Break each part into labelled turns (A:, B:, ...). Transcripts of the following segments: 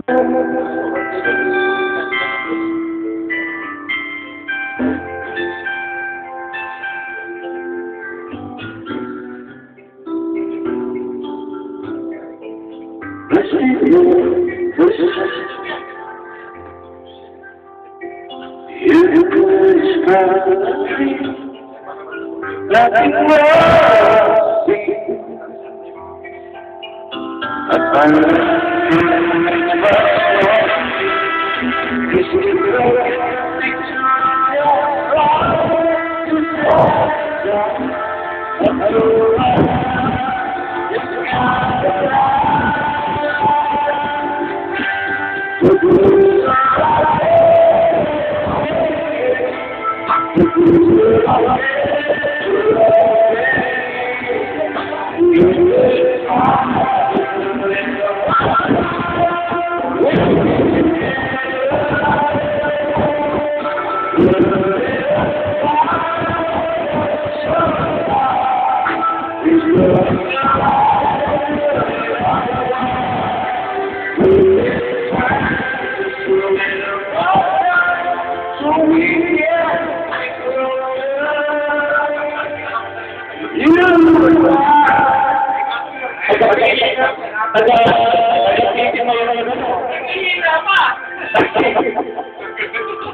A: Nothing more. I find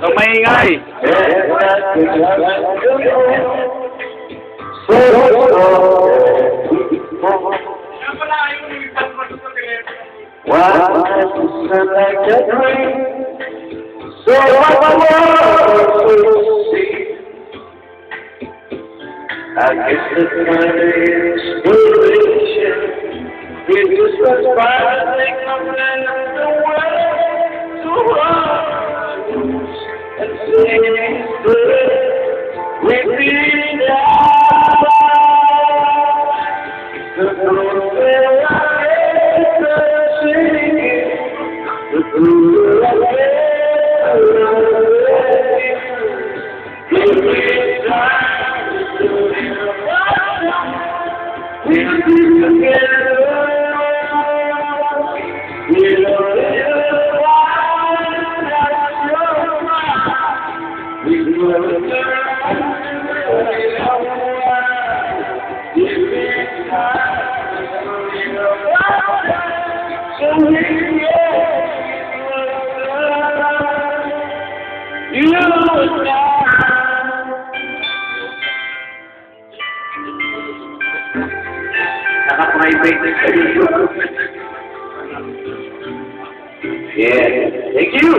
B: Ang maingay.
A: I guess the kind of inspiration it just was rising up in the world to us and singing good repeating out the blues that I am singing, the blues I yeah, thank you.